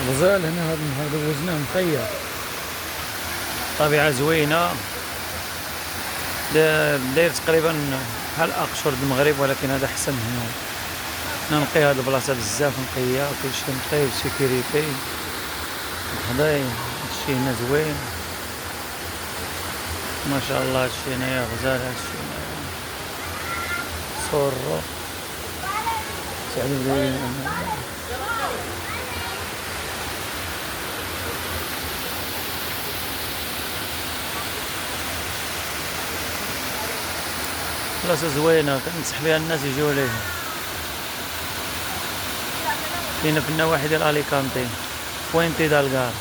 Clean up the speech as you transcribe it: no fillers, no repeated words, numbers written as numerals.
غزال هنا هذا النهار دوزناه مخير. طبيعة زوينة، داير تقريبا بحال اقشر المغرب، ولكن هذا احسن هنا. نقي هاد البلاصة بزاف نقية، كلشي نقي وسيكوريتي حدايا. هادشي هنا زوين ما شاء الله. هادشي هنايا غزال، هادشي هنايا صورو سعد بن بلاصة زوينة كننصح بها الناس يجيو ليها. كاينة في النواحي ديال اليكانتي، فوينتي دالكار.